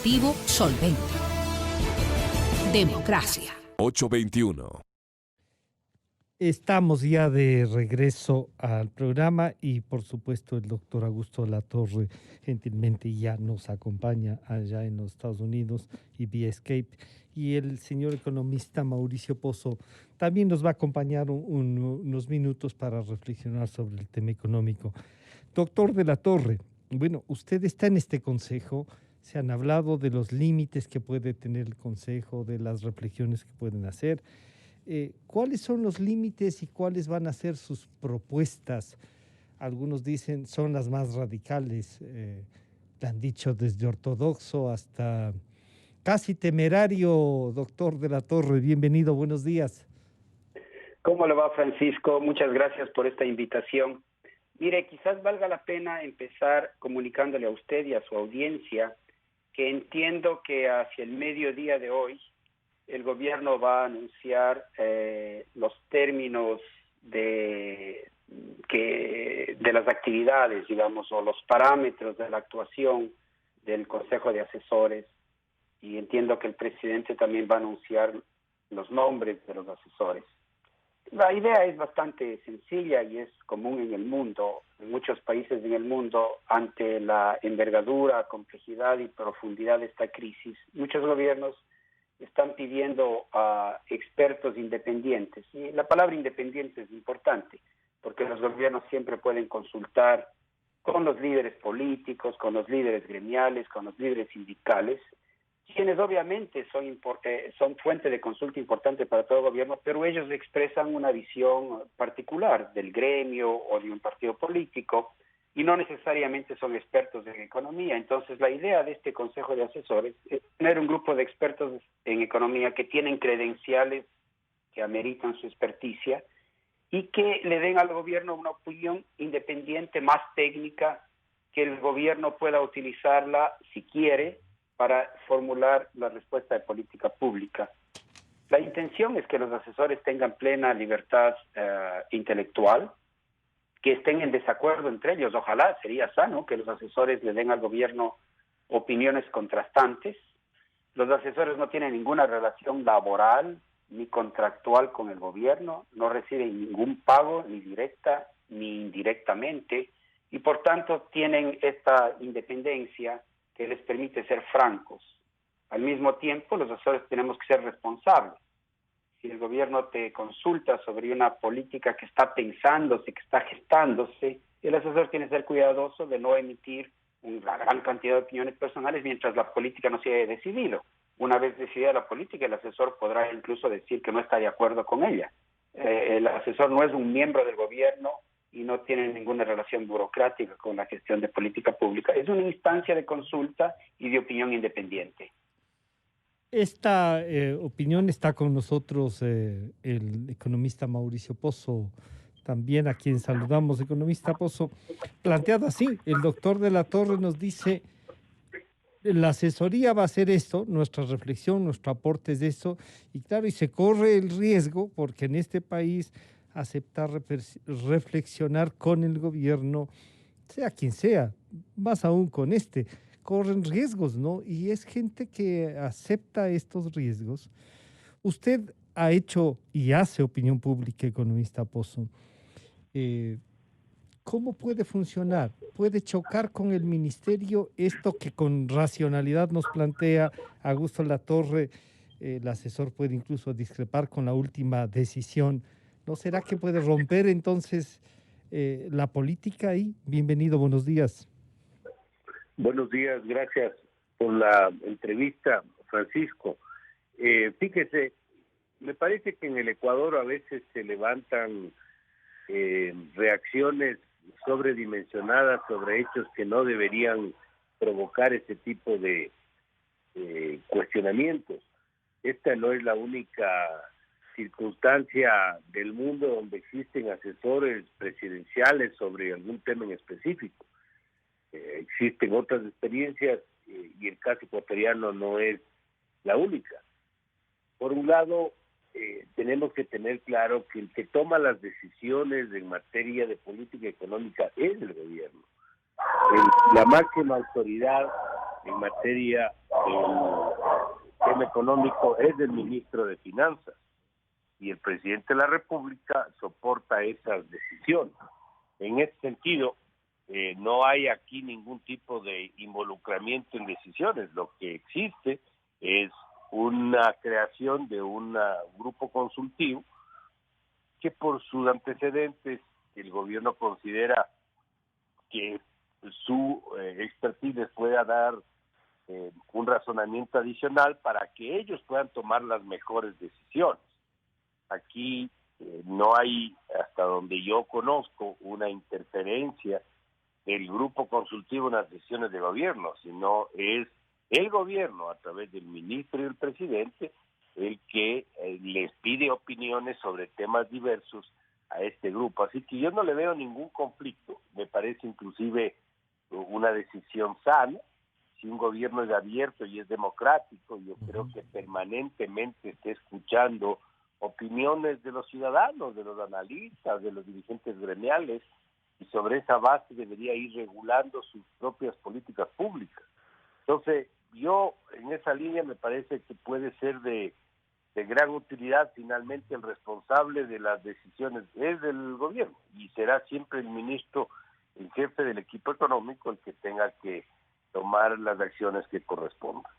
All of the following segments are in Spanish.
colectivo solvente. Democracia. 821. Estamos ya de regreso al programa y por supuesto el doctor Augusto Latorre gentilmente ya nos acompaña allá en los Estados Unidos y vía Skype, y el señor economista Mauricio Pozo también nos va a acompañar unos minutos para reflexionar sobre el tema económico. Doctor de la Torre, bueno, usted está en este consejo, se han hablado de los límites que puede tener el consejo, de las reflexiones que pueden hacer. ¿Cuáles son los límites y cuáles van a ser sus propuestas? Algunos dicen son las más radicales, han dicho desde ortodoxo hasta casi temerario. Doctor de la Torre, bienvenido, buenos días. ¿Cómo le va, Francisco? Muchas gracias por esta invitación. Mire, quizás valga la pena empezar comunicándole a usted y a su audiencia que entiendo que hacia el mediodía de hoy el gobierno va a anunciar los términos de las actividades, digamos, o los parámetros de la actuación del Consejo de Asesores, y entiendo que el presidente también va a anunciar los nombres de los asesores. La idea es bastante sencilla y es común en el mundo, en muchos países en el mundo. Ante la envergadura, complejidad y profundidad de esta crisis, muchos gobiernos están pidiendo a expertos independientes. Y la palabra independiente es importante, porque los gobiernos siempre pueden consultar con los líderes políticos, con los líderes gremiales, con los líderes sindicales, quienes obviamente son fuente de consulta importante para todo gobierno, pero ellos expresan una visión particular del gremio o de un partido político y no necesariamente son expertos en economía. Entonces, la idea de este Consejo de Asesores es tener un grupo de expertos en economía que tienen credenciales que ameritan su experticia y que le den al gobierno una opinión independiente, más técnica, que el gobierno pueda utilizarla, si quiere, para formular la respuesta de política pública. La intención es que los asesores tengan plena libertad intelectual, que estén en desacuerdo entre ellos. Ojalá, sería sano que los asesores le den al gobierno opiniones contrastantes. Los asesores no tienen ninguna relación laboral ni contractual con el gobierno, no reciben ningún pago, ni directa ni indirectamente, y por tanto tienen esta independencia que les permite ser francos. Al mismo tiempo, los asesores tenemos que ser responsables. Si el gobierno te consulta sobre una política que está pensándose, que está gestándose, el asesor tiene que ser cuidadoso de no emitir una gran cantidad de opiniones personales mientras la política no se haya decidido. Una vez decidida la política, el asesor podrá incluso decir que no está de acuerdo con ella. El asesor no es un miembro del gobierno y no tiene ninguna relación burocrática con la gestión de política pública. Es una instancia de consulta y de opinión independiente. Esta opinión está con nosotros el economista Mauricio Pozo, también a quien saludamos. Economista Pozo, planteado así, el doctor de la Torre nos dice, la asesoría va a hacer esto, nuestra reflexión, nuestro aporte es de eso, y claro, y se corre el riesgo, porque en este país aceptar reflexionar con el gobierno, sea quien sea, más aún con este, corren riesgos, ¿no? Y es gente que acepta estos riesgos. Usted ha hecho y hace opinión pública, economista Pozo. ¿Cómo puede funcionar? ¿Puede chocar con el ministerio esto que con racionalidad nos plantea Augusto Latorre? El asesor puede incluso discrepar con la última decisión. ¿No será que puede romper entonces la política ahí? Bienvenido, buenos días. Buenos días, gracias por la entrevista, Francisco. Fíjese, me parece que en el Ecuador a veces se levantan reacciones sobredimensionadas sobre hechos que no deberían provocar ese tipo de cuestionamientos. Esta no es la única circunstancia del mundo donde existen asesores presidenciales sobre algún tema en específico. Existen otras experiencias y el caso ecuatoriano no es la única. Por un lado, tenemos que tener claro que el que toma las decisiones en materia de política económica es el gobierno. La máxima autoridad en materia el tema económico es del ministro de Finanzas y el presidente de la República soporta esas decisiones. En ese sentido, no hay aquí ningún tipo de involucramiento en decisiones. Lo que existe es una creación de un grupo consultivo que por sus antecedentes el gobierno considera que su expertise les pueda dar un razonamiento adicional para que ellos puedan tomar las mejores decisiones. Aquí no hay, hasta donde yo conozco, una interferencia del grupo consultivo en las decisiones de gobierno, sino es el gobierno, a través del ministro y el presidente, el que les pide opiniones sobre temas diversos a este grupo. Así que yo no le veo ningún conflicto, me parece inclusive una decisión sana. Si un gobierno es abierto y es democrático, yo creo que permanentemente esté escuchando opiniones de los ciudadanos, de los analistas, de los dirigentes gremiales, y sobre esa base debería ir regulando sus propias políticas públicas. Entonces, yo en esa línea me parece que puede ser de gran utilidad. Finalmente el responsable de las decisiones es del gobierno y será siempre el ministro, el jefe del equipo económico, el que tenga que tomar las acciones que correspondan.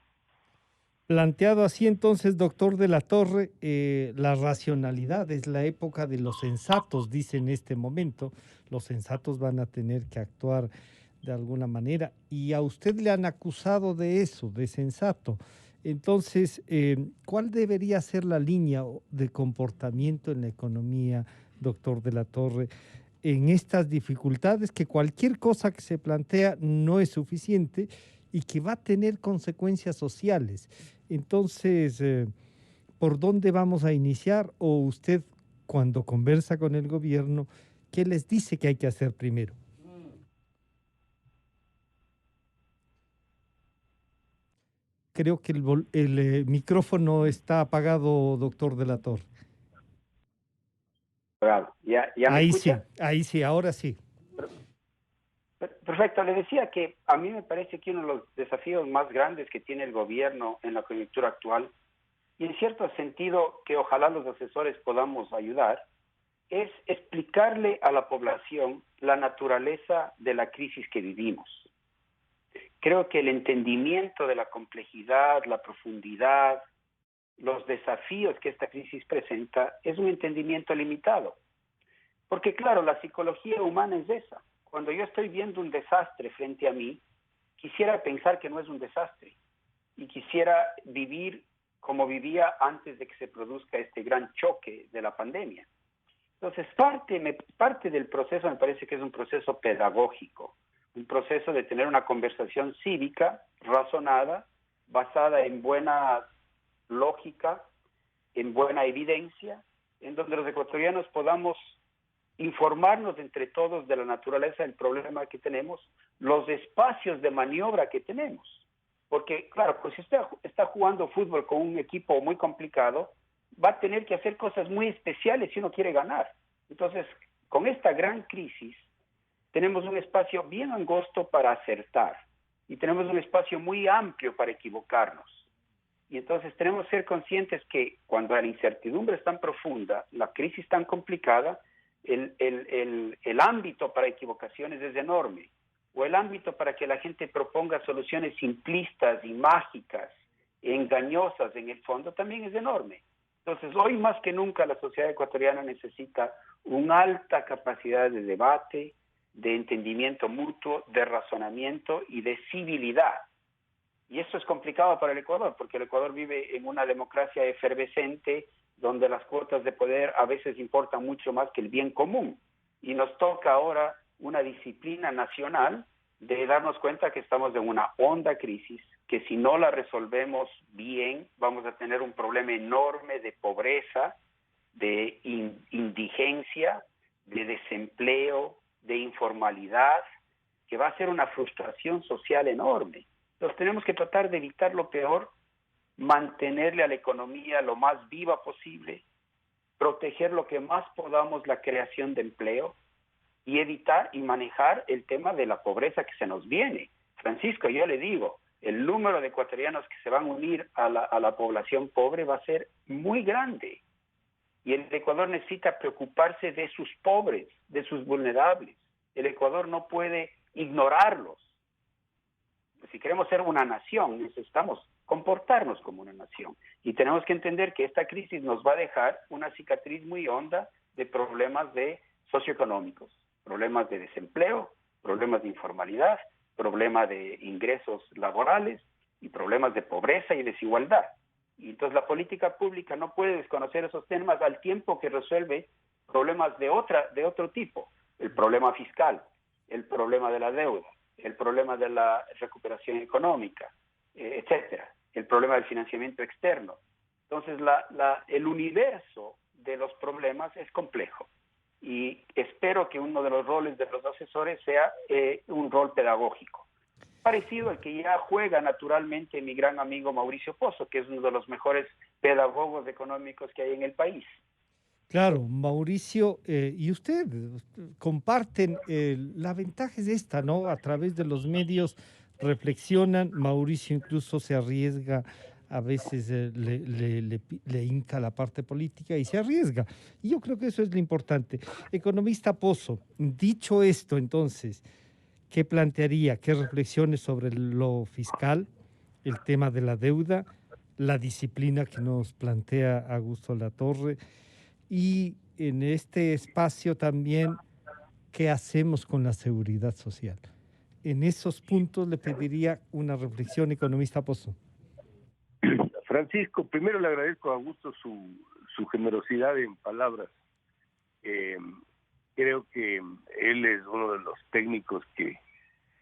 Planteado así entonces, doctor de la Torre, la racionalidad es la época de los sensatos, dice en este momento. Los sensatos van a tener que actuar de alguna manera y a usted le han acusado de eso, de sensato. Entonces, ¿cuál debería ser la línea de comportamiento en la economía, doctor de la Torre, en estas dificultades que cualquier cosa que se plantea no es suficiente y que va a tener consecuencias sociales? Entonces, ¿por dónde vamos a iniciar? O usted, cuando conversa con el gobierno, ¿qué les dice que hay que hacer primero? Creo que el micrófono está apagado, doctor de la Torre. ¿Ya me escucha? Ahí sí, ahora sí. Perfecto, le decía que a mí me parece que uno de los desafíos más grandes que tiene el gobierno en la coyuntura actual, y en cierto sentido que ojalá los asesores podamos ayudar, es explicarle a la población la naturaleza de la crisis que vivimos. Creo que el entendimiento de la complejidad, la profundidad, los desafíos que esta crisis presenta es un entendimiento limitado. Porque claro, la psicología humana es esa. Cuando yo estoy viendo un desastre frente a mí, quisiera pensar que no es un desastre y quisiera vivir como vivía antes de que se produzca este gran choque de la pandemia. Entonces, parte del proceso me parece que es un proceso pedagógico, un proceso de tener una conversación cívica, razonada, basada en buena lógica, en buena evidencia, en donde los ecuatorianos podamos informarnos entre todos de la naturaleza del problema que tenemos, los espacios de maniobra que tenemos. Porque, claro, pues si usted está jugando fútbol con un equipo muy complicado, va a tener que hacer cosas muy especiales si uno quiere ganar. Entonces, con esta gran crisis, tenemos un espacio bien angosto para acertar y tenemos un espacio muy amplio para equivocarnos. Y entonces tenemos que ser conscientes que cuando la incertidumbre es tan profunda, la crisis tan complicada, el ámbito para equivocaciones es enorme, o el ámbito para que la gente proponga soluciones simplistas y mágicas, engañosas en el fondo, también es enorme. Entonces, hoy más que nunca la sociedad ecuatoriana necesita una alta capacidad de debate, de entendimiento mutuo, de razonamiento y de civilidad. Y eso es complicado para el Ecuador, porque el Ecuador vive en una democracia efervescente, donde las cuotas de poder a veces importan mucho más que el bien común. Y nos toca ahora una disciplina nacional de darnos cuenta que estamos en una honda crisis, que si no la resolvemos bien, vamos a tener un problema enorme de pobreza, de indigencia, de desempleo, de informalidad, que va a ser una frustración social enorme. Entonces tenemos que tratar de evitar lo peor, mantenerle a la economía lo más viva posible, proteger lo que más podamos la creación de empleo y evitar y manejar el tema de la pobreza que se nos viene. Francisco, yo le digo, el número de ecuatorianos que se van a unir a la población pobre va a ser muy grande. Y el Ecuador necesita preocuparse de sus pobres, de sus vulnerables. El Ecuador no puede ignorarlos. Si queremos ser una nación, necesitamos comportarnos como una nación. Y tenemos que entender que esta crisis nos va a dejar una cicatriz muy honda de problemas socioeconómicos, problemas de desempleo, problemas de informalidad, problemas de ingresos laborales y problemas de pobreza y desigualdad. Y entonces la política pública no puede desconocer esos temas al tiempo que resuelve problemas de otro tipo. El problema fiscal, el problema de la deuda, el problema de la recuperación económica, etcétera, el problema del financiamiento externo. Entonces el universo de los problemas es complejo. Y espero que uno de los roles de los asesores sea un rol pedagógico, parecido al que ya juega naturalmente mi gran amigo Mauricio Pozo, que es uno de los mejores pedagogos económicos que hay en el país. Claro, Mauricio, y usted comparten la ventaja es esta, ¿no? A través de los medios reflexionan, Mauricio incluso se arriesga, a veces le hinca la parte política y se arriesga. Y yo creo que eso es lo importante. Economista Pozo, dicho esto, entonces, ¿qué plantearía? ¿Qué reflexiones sobre lo fiscal, el tema de la deuda, la disciplina que nos plantea Augusto Latorre? Y en este espacio también, ¿qué hacemos con la seguridad social? En esos puntos le pediría una reflexión, economista Pozo. Francisco, primero le agradezco a Augusto su generosidad en palabras. Creo que él es uno de los técnicos que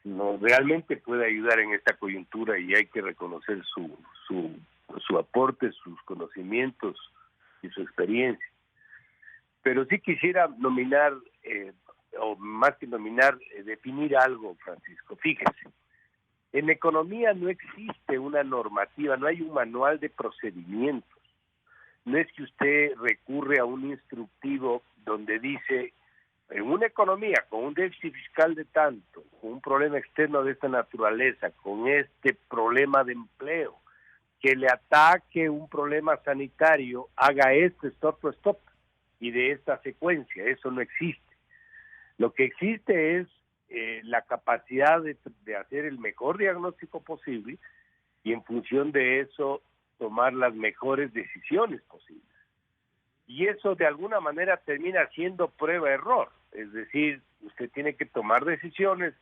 nos realmente puede ayudar en esta coyuntura y hay que reconocer su aporte, sus conocimientos y su experiencia. Pero sí quisiera nominar, o más que nominar, definir algo, Francisco. Fíjese, en economía no existe una normativa, no hay un manual de procedimientos. No es que usted recurre a un instructivo donde dice, en una economía con un déficit fiscal de tanto, con un problema externo de esta naturaleza, con este problema de empleo, que le ataque un problema sanitario, haga esto, stop, y de esta secuencia. Eso no existe. Lo que existe es la capacidad de hacer el mejor diagnóstico posible y en función de eso tomar las mejores decisiones posibles. Y eso de alguna manera termina siendo prueba-error. Es decir, usted tiene que tomar decisiones.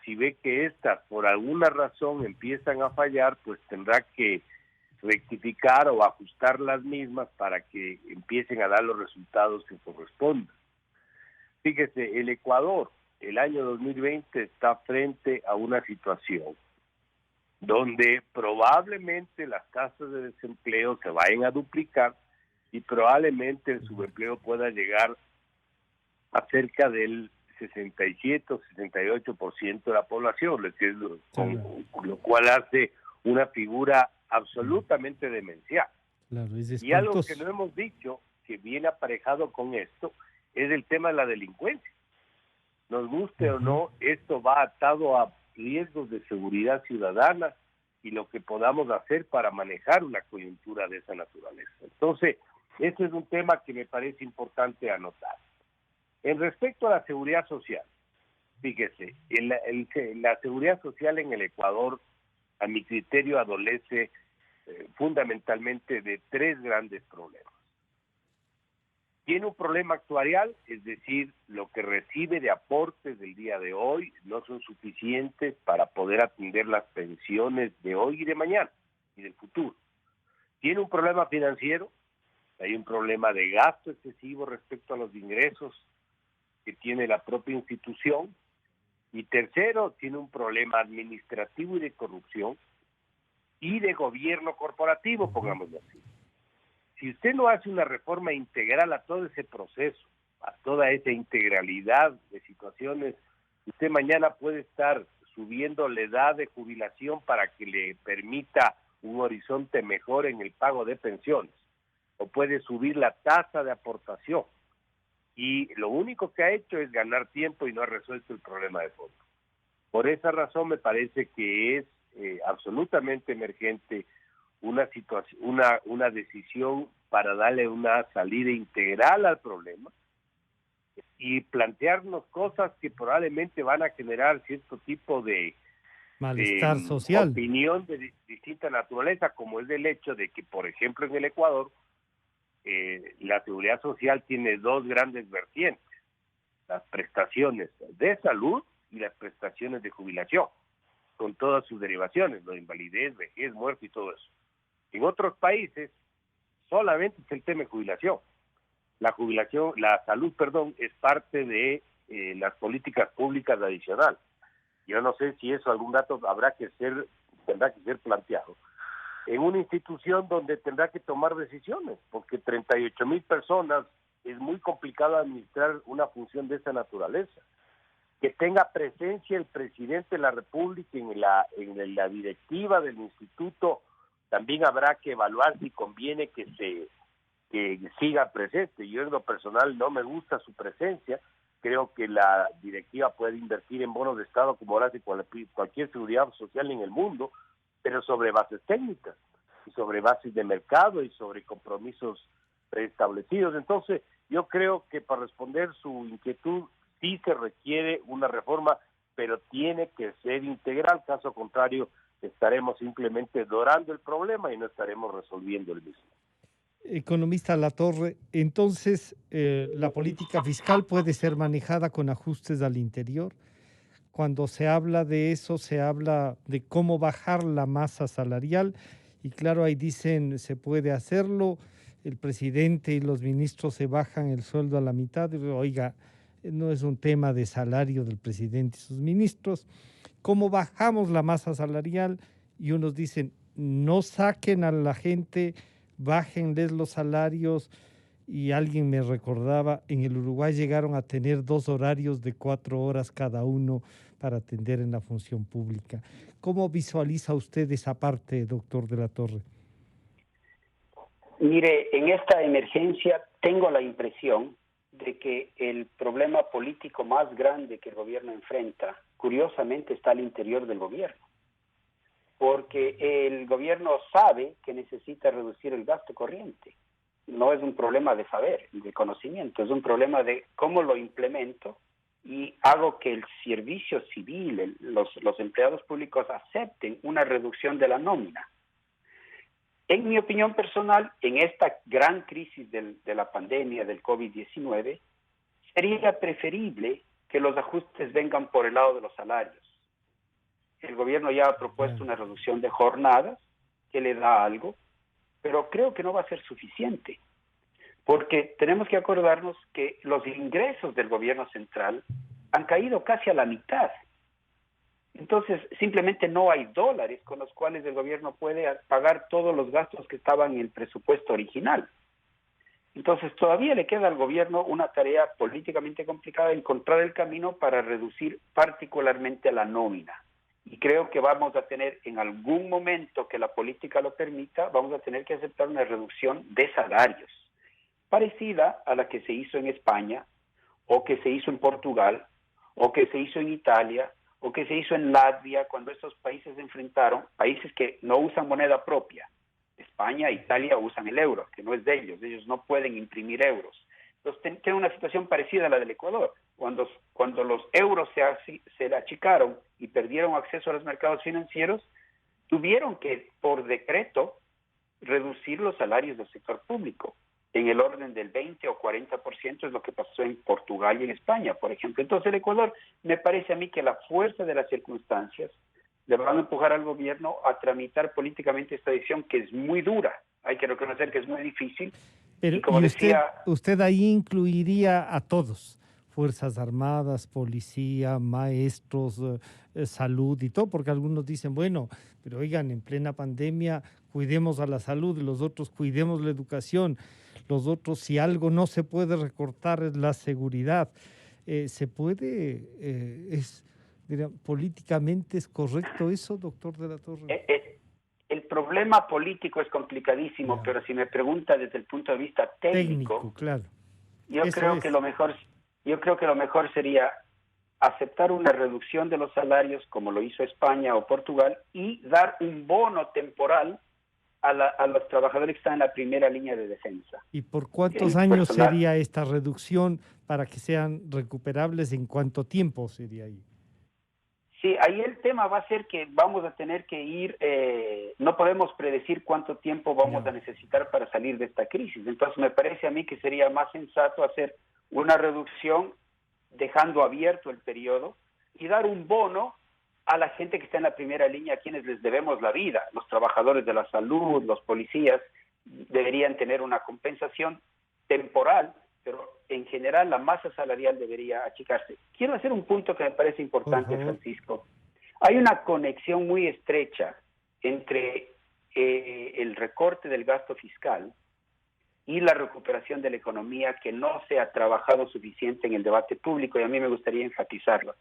Si ve que estas por alguna razón empiezan a fallar, pues tendrá que rectificar o ajustar las mismas para que empiecen a dar los resultados que correspondan. Fíjese, el Ecuador, el año 2020 está frente a una situación donde probablemente las tasas de desempleo se vayan a duplicar y probablemente el subempleo pueda llegar a cerca del 67 o 68% de la población, con lo cual hace una figura absolutamente demencial. Claro, y algo que no hemos dicho, que viene aparejado con esto, es el tema de la delincuencia. Nos guste o no, esto va atado a riesgos de seguridad ciudadana y lo que podamos hacer para manejar una coyuntura de esa naturaleza. Entonces, ese es un tema que me parece importante anotar. En respecto a la seguridad social, fíjese, la seguridad social en el Ecuador, a mi criterio, adolece fundamentalmente de tres grandes problemas. Tiene un problema actuarial, es decir, lo que recibe de aportes del día de hoy no son suficientes para poder atender las pensiones de hoy y de mañana y del futuro. Tiene un problema financiero, hay un problema de gasto excesivo respecto a los ingresos que tiene la propia institución. Y tercero, tiene un problema administrativo y de corrupción y de gobierno corporativo, pongámoslo así. Si usted no hace una reforma integral a todo ese proceso, a toda esa integralidad de situaciones, usted mañana puede estar subiendo la edad de jubilación para que le permita un horizonte mejor en el pago de pensiones, o puede subir la tasa de aportación, y lo único que ha hecho es ganar tiempo y no ha resuelto el problema de fondo. Por esa razón me parece que es absolutamente emergente una situación, una decisión para darle una salida integral al problema y plantearnos cosas que probablemente van a generar cierto tipo de malestar social. Opinión de distinta naturaleza, como es el hecho de que, por ejemplo, en el Ecuador, la seguridad social tiene dos grandes vertientes: las prestaciones de salud y las prestaciones de jubilación, con todas sus derivaciones, lo de invalidez, vejez, muerte y todo eso. En otros países, solamente es el tema de jubilación. La salud, es parte de las políticas públicas adicionales. Yo no sé si eso algún dato tendrá que ser planteado en una institución donde tendrá que tomar decisiones, porque 38,000 personas es muy complicado administrar una función de esa naturaleza. Que tenga presencia el presidente de la República en la directiva del instituto, también habrá que evaluar si conviene que siga presente. Yo en lo personal no me gusta su presencia. Creo que la directiva puede invertir en bonos de Estado como ahora hace cualquier seguridad social en el mundo, pero sobre bases técnicas, y sobre bases de mercado y sobre compromisos preestablecidos. Entonces, yo creo que para responder su inquietud, sí se requiere una reforma, pero tiene que ser integral. Caso contrario, estaremos simplemente dorando el problema y no estaremos resolviendo el mismo. Economista Latorre, entonces la política fiscal puede ser manejada con ajustes al interior. Cuando se habla de eso, se habla de cómo bajar la masa salarial y claro, ahí dicen se puede hacerlo, el presidente y los ministros se bajan el sueldo a la mitad. Oiga, no es un tema de salario del presidente y sus ministros. ¿Cómo bajamos la masa salarial? Y unos dicen, no saquen a la gente, bájenles los salarios. Y alguien me recordaba, en el Uruguay llegaron a tener 2 horarios de 4 horas cada uno para atender en la función pública. ¿Cómo visualiza usted esa parte, doctor de la Torre? Mire, en esta emergencia tengo la impresión de que el problema político más grande que el gobierno enfrenta, curiosamente, está al interior del gobierno. Porque el gobierno sabe que necesita reducir el gasto corriente. No es un problema de saber, de conocimiento, es un problema de cómo lo implemento y hago que el servicio civil, los empleados públicos acepten una reducción de la nómina. En mi opinión personal, en esta gran crisis de la pandemia del COVID-19, sería preferible que los ajustes vengan por el lado de los salarios. El gobierno ya ha propuesto una reducción de jornadas que le da algo, pero creo que no va a ser suficiente, porque tenemos que acordarnos que los ingresos del gobierno central han caído casi a la mitad. Entonces, simplemente no hay dólares con los cuales el gobierno puede pagar todos los gastos que estaban en el presupuesto original. Entonces, todavía le queda al gobierno una tarea políticamente complicada, encontrar el camino para reducir particularmente la nómina. Y creo que vamos a tener, en algún momento que la política lo permita, vamos a tener que aceptar una reducción de salarios, parecida a la que se hizo en España, o que se hizo en Portugal, o que se hizo en Italia, o que se hizo en Latvia, cuando estos países se enfrentaron, países que no usan moneda propia. España e Italia usan el euro, que no es de ellos no pueden imprimir euros. Entonces, tiene una situación parecida a la del Ecuador. Cuando los euros se achicaron y perdieron acceso a los mercados financieros, tuvieron que, por decreto, reducir los salarios del sector público en el orden del 20 o 40%, es lo que pasó en Portugal y en España, por ejemplo. Entonces, el Ecuador, me parece a mí que la fuerza de las circunstancias le van a empujar al gobierno a tramitar políticamente esta decisión, que es muy dura. Hay que reconocer que es muy difícil. Pero y como decía, usted ahí incluiría a todos, Fuerzas Armadas, policía, maestros, salud y todo, porque algunos dicen, bueno, pero oigan, en plena pandemia cuidemos a la salud, los otros cuidemos la educación, los otros, si algo no se puede recortar, es la seguridad. ¿Se puede, políticamente es correcto eso, doctor de la Torre? El problema político es complicadísimo, Ya. pero si me pregunta desde el punto de vista técnico, Claro. yo creo que lo mejor sería aceptar una reducción de los salarios como lo hizo España o Portugal y dar un bono temporal a los trabajadores que están en la primera línea de defensa. ¿Y por cuántos años sería esta reducción para que sean recuperables? ¿En cuánto tiempo sería ahí? Sí, ahí el tema va a ser que vamos a tener que ir, no podemos predecir cuánto tiempo vamos a necesitar para salir de esta crisis. Entonces me parece a mí que sería más sensato hacer una reducción dejando abierto el periodo y dar un bono a la gente que está en la primera línea, a quienes les debemos la vida. Los trabajadores de la salud, los policías, deberían tener una compensación temporal, pero en general la masa salarial debería achicarse. Quiero hacer un punto que me parece importante, Francisco. Hay una conexión muy estrecha entre el recorte del gasto fiscal y la recuperación de la economía que no se ha trabajado suficiente en el debate público, y a mí me gustaría enfatizarlo.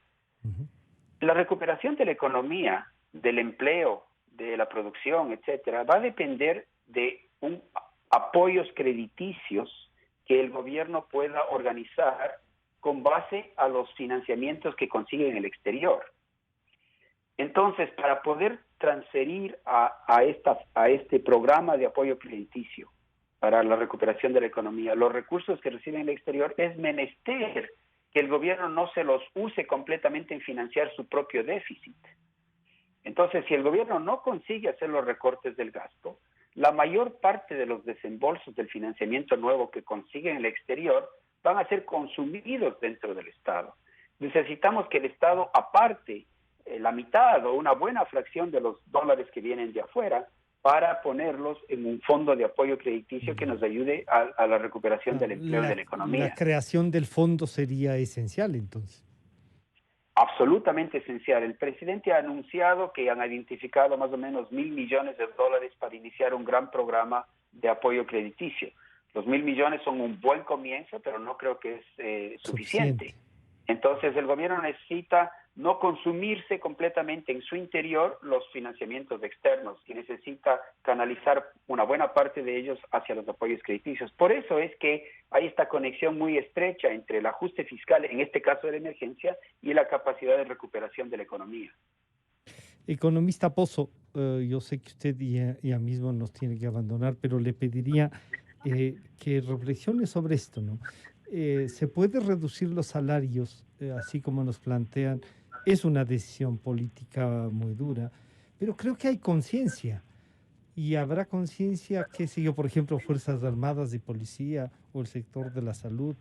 La recuperación de la economía, del empleo, de la producción, etcétera, va a depender de apoyos crediticios que el gobierno pueda organizar con base a los financiamientos que consigue en el exterior. Entonces, para poder transferir a este programa de apoyo crediticio para la recuperación de la economía los recursos que reciben en el exterior, es menester que el gobierno no se los use completamente en financiar su propio déficit. Entonces, si el gobierno no consigue hacer los recortes del gasto, la mayor parte de los desembolsos del financiamiento nuevo que consigue en el exterior van a ser consumidos dentro del Estado. Necesitamos que el Estado aparte la mitad o una buena fracción de los dólares que vienen de afuera para ponerlos en un fondo de apoyo crediticio que nos ayude a la recuperación del empleo y de la economía. La creación del fondo sería esencial, entonces. Absolutamente esencial. El presidente ha anunciado que han identificado más o menos $1.000 millones para iniciar un gran programa de apoyo crediticio. Los 1.000 millones son un buen comienzo, pero no creo que es suficiente. Entonces el gobierno necesita no consumirse completamente en su interior los financiamientos externos y necesita canalizar una buena parte de ellos hacia los apoyos crediticios. Por eso es que hay esta conexión muy estrecha entre el ajuste fiscal, en este caso de la emergencia, y la capacidad de recuperación de la economía. Economista Pozo, yo sé que usted ya mismo nos tiene que abandonar, pero le pediría que reflexione sobre esto, ¿no? ¿Se puede reducir los salarios, así como nos plantean? Es una decisión política muy dura, pero creo que hay conciencia. Y habrá conciencia, qué sé yo, por ejemplo, Fuerzas Armadas y Policía o el sector de la salud,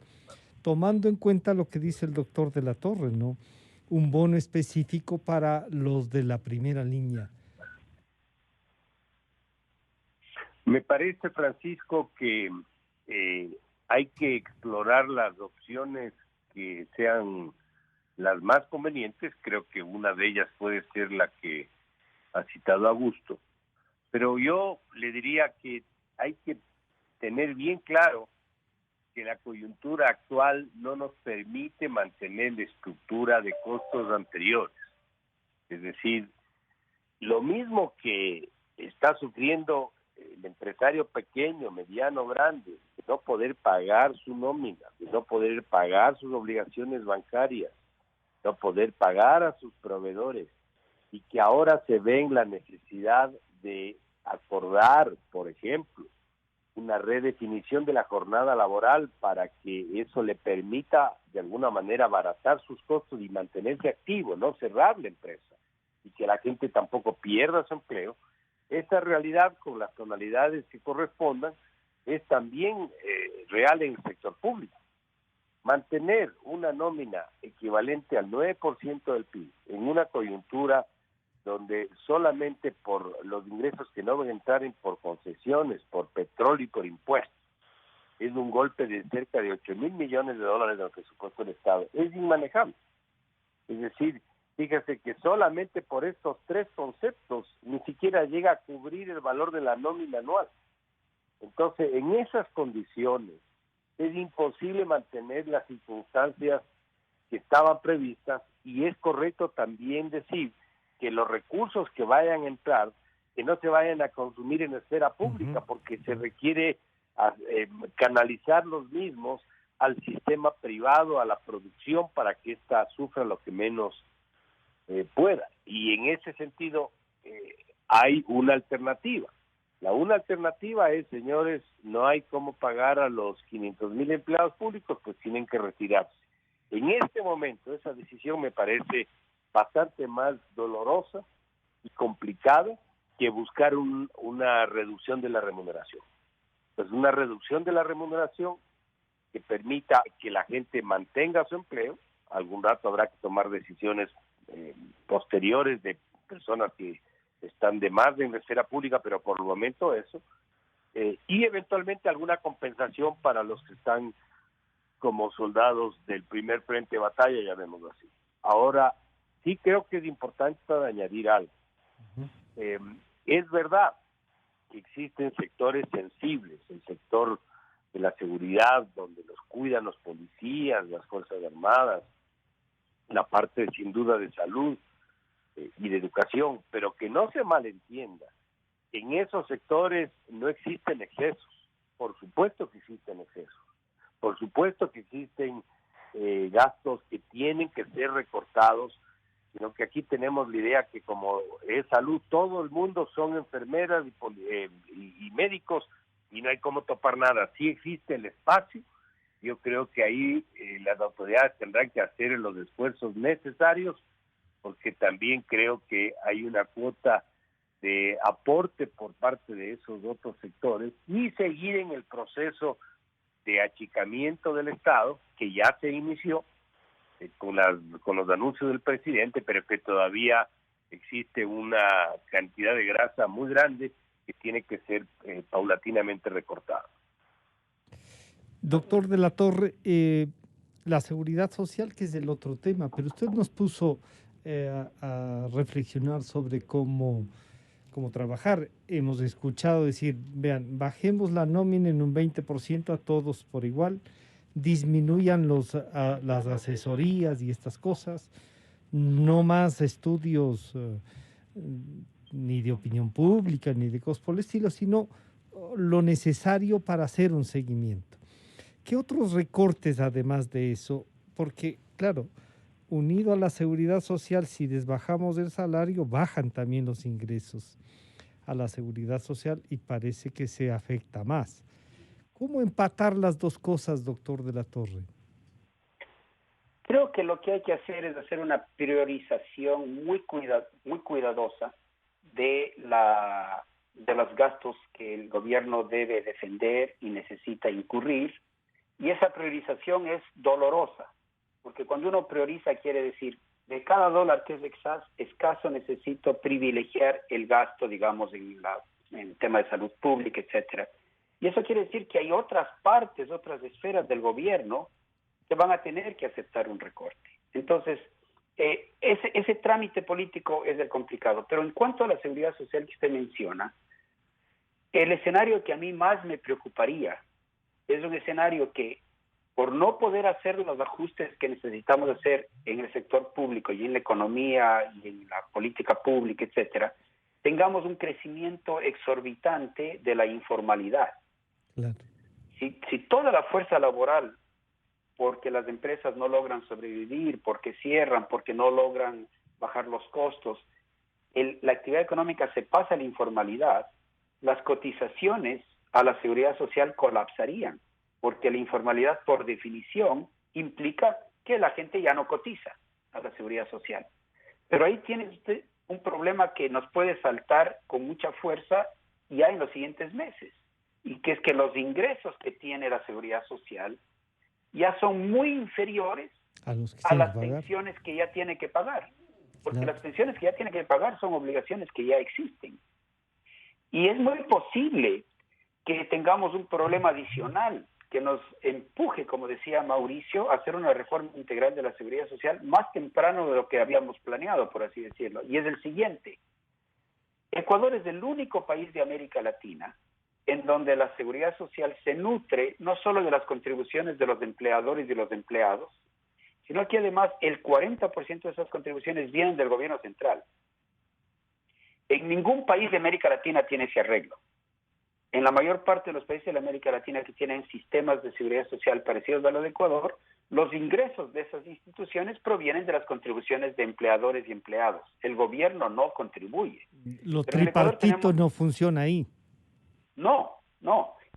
tomando en cuenta lo que dice el doctor de la Torre, ¿no? Un bono específico para los de la primera línea. Me parece, Francisco, que hay que explorar las opciones que sean las más convenientes. Creo que una de ellas puede ser la que ha citado Augusto, pero yo le diría que hay que tener bien claro que la coyuntura actual no nos permite mantener la estructura de costos anteriores. Es decir, lo mismo que está sufriendo el empresario pequeño, mediano, grande, de no poder pagar su nómina, de no poder pagar sus obligaciones bancarias, no poder pagar a sus proveedores, y que ahora se ve en la necesidad de acordar, por ejemplo, una redefinición de la jornada laboral para que eso le permita de alguna manera abaratar sus costos y mantenerse activo, no cerrar la empresa, y que la gente tampoco pierda su empleo. Esta realidad, con las tonalidades que correspondan, es también real en el sector público. Mantener una nómina equivalente al 9% del PIB en una coyuntura donde solamente por los ingresos que no van a entrar por concesiones, por petróleo y por impuestos, es un golpe de cerca de $8.000 millones del presupuesto del Estado. Es inmanejable. Es decir, fíjese que solamente por estos tres conceptos ni siquiera llega a cubrir el valor de la nómina anual. Entonces, en esas condiciones, es imposible mantener las circunstancias que estaban previstas, y es correcto también decir que los recursos que vayan a entrar, que no se vayan a consumir en la esfera pública, porque se requiere canalizar los mismos al sistema privado, a la producción, para que ésta sufra lo que menos pueda. Y en ese sentido hay una alternativa. Una alternativa es, señores, no hay cómo pagar a los 500,000 empleados públicos, pues tienen que retirarse. En este momento esa decisión me parece bastante más dolorosa y complicada que buscar una reducción de la remuneración. Pues una reducción de la remuneración que permita que la gente mantenga su empleo. Algún rato habrá que tomar decisiones posteriores de personas que están de más en la esfera pública, pero por el momento eso, y eventualmente alguna compensación para los que están como soldados del primer frente de batalla, llamémoslo así. Ahora, sí creo que es importante añadir algo. Es verdad que existen sectores sensibles, el sector de la seguridad, donde los cuidan los policías, las Fuerzas Armadas, la parte sin duda de salud y de educación, pero que no se malentienda, en esos sectores no existen excesos, por supuesto que existen excesos, por supuesto que existen gastos que tienen que ser recortados, sino que aquí tenemos la idea que como es salud, todo el mundo son enfermeras y médicos y no hay cómo topar nada. Sí existe el espacio, yo creo que ahí las autoridades tendrán que hacer los esfuerzos necesarios, porque también creo que hay una cuota de aporte por parte de esos otros sectores y seguir en el proceso de achicamiento del Estado, que ya se inició con los anuncios del presidente, pero que todavía existe una cantidad de grasa muy grande que tiene que ser paulatinamente recortada. Doctor de la Torre, la seguridad social, que es el otro tema, pero usted nos puso a reflexionar sobre cómo trabajar. Hemos escuchado decir, vean, bajemos la nómina en un 20% a todos por igual, disminuyan las asesorías y estas cosas, no más estudios ni de opinión pública, ni de cosas por el estilo, sino lo necesario para hacer un seguimiento. ¿Qué otros recortes además de eso? Porque, claro, unido a la seguridad social, si desbajamos el salario, bajan también los ingresos a la seguridad social y parece que se afecta más. ¿Cómo empatar las dos cosas, doctor de la Torre? Creo que lo que hay que hacer es hacer una priorización muy cuidadosa de los gastos que el gobierno debe defender y necesita incurrir, y esa priorización es dolorosa, porque cuando uno prioriza quiere decir, de cada dólar que es escaso necesito privilegiar el gasto, digamos, en el tema de salud pública, etcétera. Y eso quiere decir que hay otras partes, otras esferas del gobierno que van a tener que aceptar un recorte. Entonces, ese trámite político es el complicado. Pero en cuanto a la seguridad social que usted menciona, el escenario que a mí más me preocuparía es un escenario que, por no poder hacer los ajustes que necesitamos hacer en el sector público y en la economía y en la política pública, etcétera, tengamos un crecimiento exorbitante de la informalidad. Claro. Si toda la fuerza laboral, porque las empresas no logran sobrevivir, porque cierran, porque no logran bajar los costos, la actividad económica se pasa a la informalidad, las cotizaciones a la seguridad social colapsarían, porque la informalidad, por definición, implica que la gente ya no cotiza a la seguridad social. Pero ahí tiene usted un problema que nos puede saltar con mucha fuerza ya en los siguientes meses, y que es que los ingresos que tiene la seguridad social ya son muy inferiores a las pensiones que ya tiene que pagar, porque las pensiones que ya tiene que pagar son obligaciones que ya existen. Y es muy posible que tengamos un problema adicional que nos empuje, como decía Mauricio, a hacer una reforma integral de la seguridad social más temprano de lo que habíamos planeado, por así decirlo. Y es el siguiente. Ecuador es el único país de América Latina en donde la seguridad social se nutre no solo de las contribuciones de los empleadores y de los empleados, sino que además el 40% de esas contribuciones vienen del gobierno central. En ningún país de América Latina tiene ese arreglo. En la mayor parte de los países de la América Latina que tienen sistemas de seguridad social parecidos a los de Ecuador, los ingresos de esas instituciones provienen de las contribuciones de empleadores y empleados. El gobierno no contribuye. Lo Pero en el Ecuador tripartito no funciona ahí. No.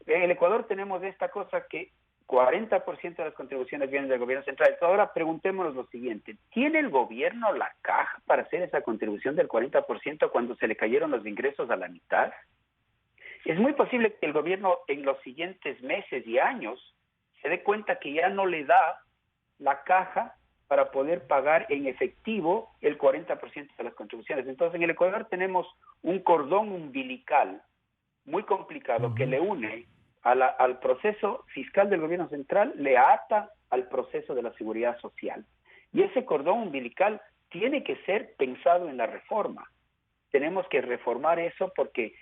En el Ecuador tenemos esta cosa que 40% de las contribuciones vienen del gobierno central. Entonces, ahora preguntémonos lo siguiente. ¿Tiene el gobierno la caja para hacer esa contribución del 40% cuando se le cayeron los ingresos a la mitad? Es muy posible que el gobierno en los siguientes meses y años se dé cuenta que ya no le da la caja para poder pagar en efectivo el 40% de las contribuciones. Entonces, en el Ecuador tenemos un cordón umbilical muy complicado que le une al proceso fiscal del gobierno central, le ata al proceso de la seguridad social. Y ese cordón umbilical tiene que ser pensado en la reforma. Tenemos que reformar eso porque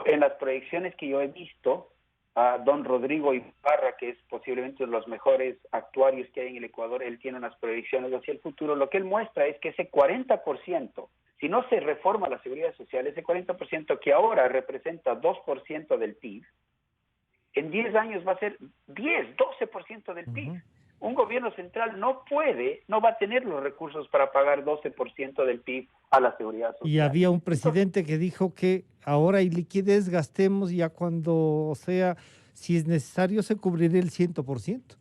en las proyecciones que yo he visto, a don Rodrigo Ibarra, que es posiblemente uno de los mejores actuarios que hay en el Ecuador, él tiene unas proyecciones hacia el futuro, lo que él muestra es que ese 40%, si no se reforma la seguridad social, ese 40% que ahora representa 2% del PIB, en 10 años va a ser 10, 12% del PIB. Un gobierno central no va a tener los recursos para pagar 12% del PIB a la seguridad social. Y había un presidente que dijo que ahora hay liquidez, gastemos ya cuando sea, si es necesario, se cubrirá el 100%.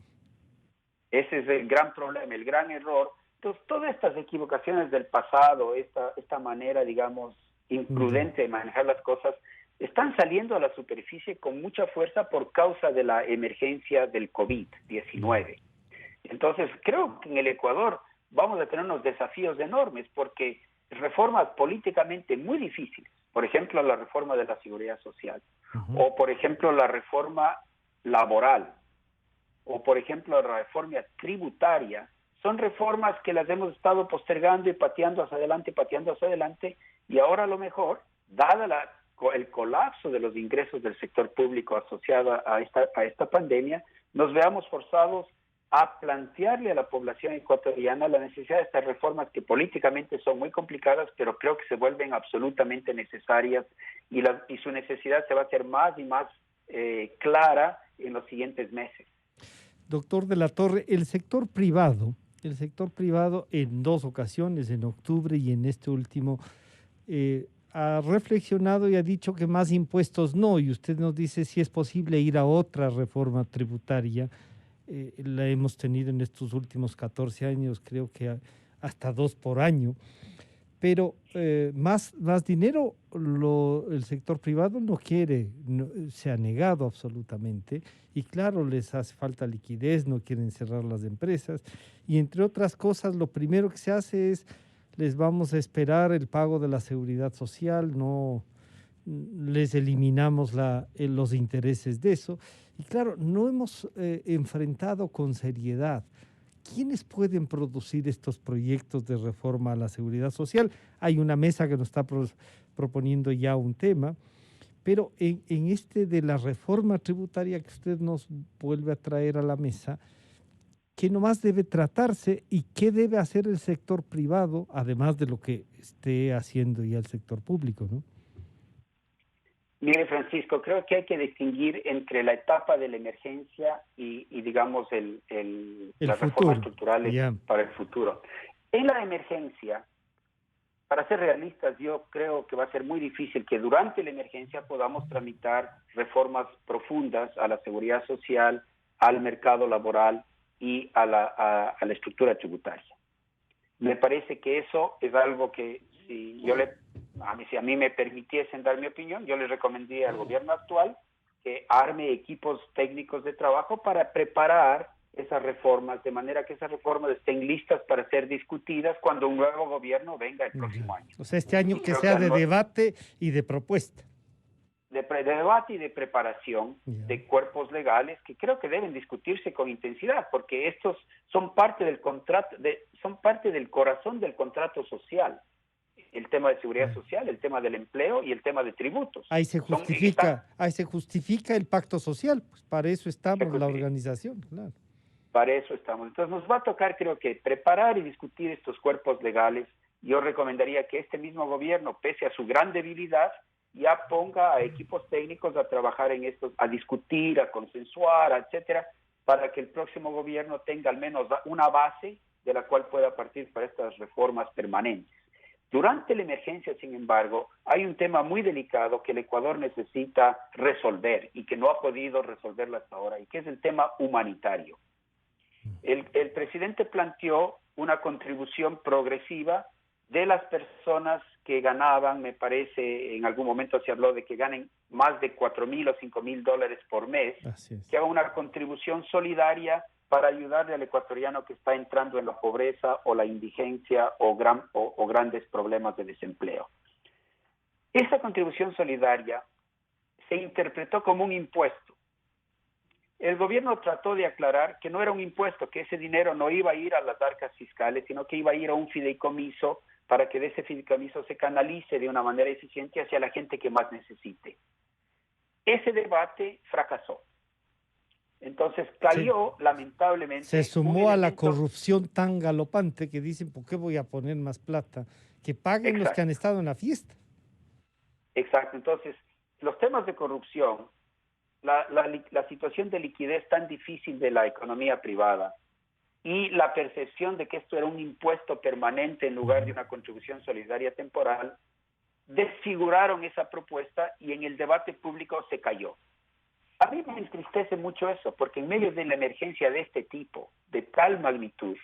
Ese es el gran problema, el gran error. Entonces, todas estas equivocaciones del pasado, esta manera, digamos, imprudente de manejar las cosas, están saliendo a la superficie con mucha fuerza por causa de la emergencia del COVID-19. Entonces, creo que en el Ecuador vamos a tener unos desafíos enormes porque reformas políticamente muy difíciles, por ejemplo, la reforma de la seguridad social, o por ejemplo, la reforma laboral, o por ejemplo, la reforma tributaria, son reformas que las hemos estado postergando y pateando hacia adelante, y ahora a lo mejor, dada el colapso de los ingresos del sector público asociado a esta pandemia, nos veamos forzados a plantearle a la población ecuatoriana la necesidad de estas reformas que políticamente son muy complicadas, pero creo que se vuelven absolutamente necesarias y su necesidad se va a hacer más y más clara en los siguientes meses. Doctor de la Torre, el sector privado en 2 ocasiones, en octubre y en este último, ha reflexionado y ha dicho que más impuestos no, y usted nos dice si es posible ir a otra reforma tributaria. La hemos tenido en estos últimos 14 años, creo que hasta 2 por año, pero más dinero el sector privado no quiere, se ha negado absolutamente, y claro, les hace falta liquidez, no quieren cerrar las empresas, y entre otras cosas, lo primero que se hace es, les vamos a esperar el pago de la seguridad social, no les eliminamos los intereses de eso. Y claro, no hemos enfrentado con seriedad quiénes pueden producir estos proyectos de reforma a la seguridad social. Hay una mesa que nos está proponiendo ya un tema, pero en este de la reforma tributaria que usted nos vuelve a traer a la mesa, ¿qué nomás debe tratarse y qué debe hacer el sector privado, además de lo que esté haciendo ya el sector público, ¿no? Mire, Francisco, creo que hay que distinguir entre la etapa de la emergencia y digamos, las reformas estructurales para el futuro. En la emergencia, para ser realistas, yo creo que va a ser muy difícil que durante la emergencia podamos tramitar reformas profundas a la seguridad social, al mercado laboral y a la estructura tributaria. Me parece que eso es algo que si a mí me permitiesen dar mi opinión, yo le recomendaría al gobierno actual que arme equipos técnicos de trabajo para preparar esas reformas, de manera que esas reformas estén listas para ser discutidas cuando un nuevo gobierno venga el próximo año. O sea, este año que sea de debate y de propuesta. De debate y de preparación de cuerpos legales que creo que deben discutirse con intensidad, porque estos son parte del contrato, son parte del corazón del contrato social. El tema de seguridad social, el tema del empleo y el tema de tributos. Ahí se justifica el pacto social, pues para eso estamos la organización, claro. Para eso estamos. Entonces nos va a tocar, creo que, preparar y discutir estos cuerpos legales. Yo recomendaría que este mismo gobierno, pese a su gran debilidad, ya ponga a equipos técnicos a trabajar en esto, a discutir, a consensuar, etcétera, para que el próximo gobierno tenga al menos una base de la cual pueda partir para estas reformas permanentes. Durante la emergencia, sin embargo, hay un tema muy delicado que el Ecuador necesita resolver y que no ha podido resolverlo hasta ahora, y que es el tema humanitario. El presidente planteó una contribución progresiva de las personas que ganaban, me parece, en algún momento se habló de que ganen más de $4,000 o $5,000 por mes, que haga una contribución solidaria para ayudarle al ecuatoriano que está entrando en la pobreza o la indigencia o grandes problemas de desempleo. Esa contribución solidaria se interpretó como un impuesto. El gobierno trató de aclarar que no era un impuesto, que ese dinero no iba a ir a las arcas fiscales, sino que iba a ir a un fideicomiso para que de ese fideicomiso se canalice de una manera eficiente hacia la gente que más necesite. Ese debate fracasó. Entonces cayó, lamentablemente. Se sumó a la corrupción tan galopante que dicen, ¿por qué voy a poner más plata? Que paguen los que han estado en la fiesta. Exacto. Entonces, los temas de corrupción, la situación de liquidez tan difícil de la economía privada y la percepción de que esto era un impuesto permanente en lugar de una contribución solidaria temporal, desfiguraron esa propuesta y en el debate público se cayó. A mí me entristece mucho eso, porque en medio de la emergencia de este tipo, de tal magnitud,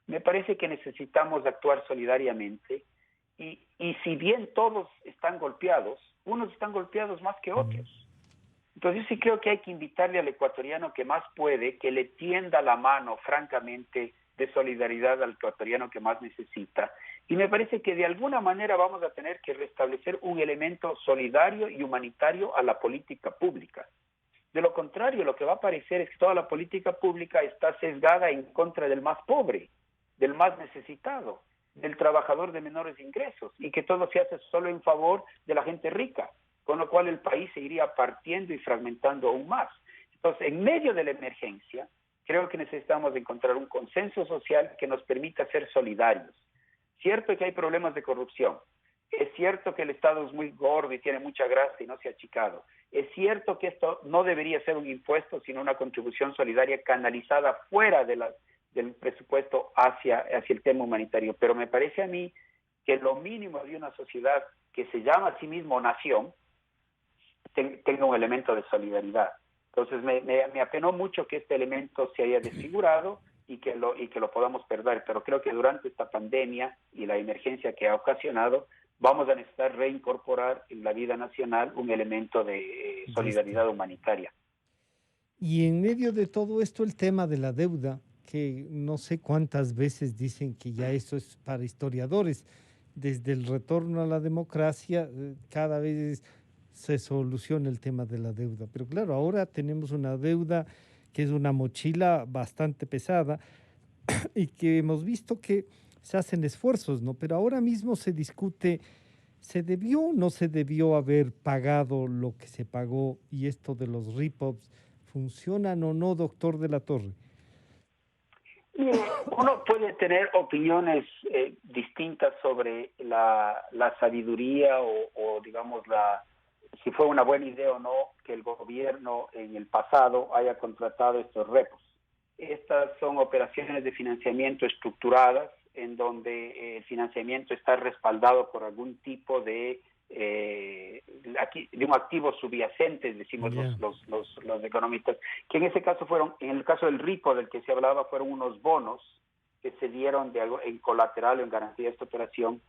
me parece que necesitamos actuar solidariamente y si bien todos están golpeados, unos están golpeados más que otros. Entonces yo sí creo que hay que invitarle al ecuatoriano que más puede, que le tienda la mano, francamente, de solidaridad al ecuatoriano que más necesita. Y me parece que de alguna manera vamos a tener que restablecer un elemento solidario y humanitario a la política pública. De lo contrario, lo que va a parecer es que toda la política pública está sesgada en contra del más pobre, del más necesitado, del trabajador de menores ingresos, y que todo se hace solo en favor de la gente rica, con lo cual el país se iría partiendo y fragmentando aún más. Entonces, en medio de la emergencia, creo que necesitamos encontrar un consenso social que nos permita ser solidarios. Cierto que hay problemas de corrupción. Es cierto que el Estado es muy gordo y tiene mucha grasa y no se ha achicado. Es cierto que esto no debería ser un impuesto, sino una contribución solidaria canalizada fuera de del presupuesto hacia el tema humanitario. Pero me parece a mí que lo mínimo de una sociedad que se llama a sí mismo nación tenga un elemento de solidaridad. Entonces me apenó mucho que este elemento se haya desfigurado y que lo podamos perder. Pero creo que durante esta pandemia y la emergencia que ha ocasionado, vamos a necesitar reincorporar en la vida nacional un elemento de solidaridad humanitaria. Y en medio de todo esto, el tema de la deuda, que no sé cuántas veces dicen que ya eso es para historiadores. Desde el retorno a la democracia, cada vez se soluciona el tema de la deuda. Pero claro, ahora tenemos una deuda que es una mochila bastante pesada y que hemos visto que se hacen esfuerzos, ¿no? Pero ahora mismo se discute, ¿se debió o no se debió haber pagado lo que se pagó? Y esto de los rip-offs, ¿funcionan o no, doctor de la Torre? Uno puede tener opiniones distintas sobre la sabiduría o digamos, si fue una buena idea o no que el gobierno en el pasado haya contratado estos repos. Estas son operaciones de financiamiento estructuradas en donde el financiamiento está respaldado por algún tipo de un activo subyacente, decimos los economistas, que en ese caso en el caso del RIPO del que se hablaba, fueron unos bonos que se dieron en colateral o en garantía de esta operación.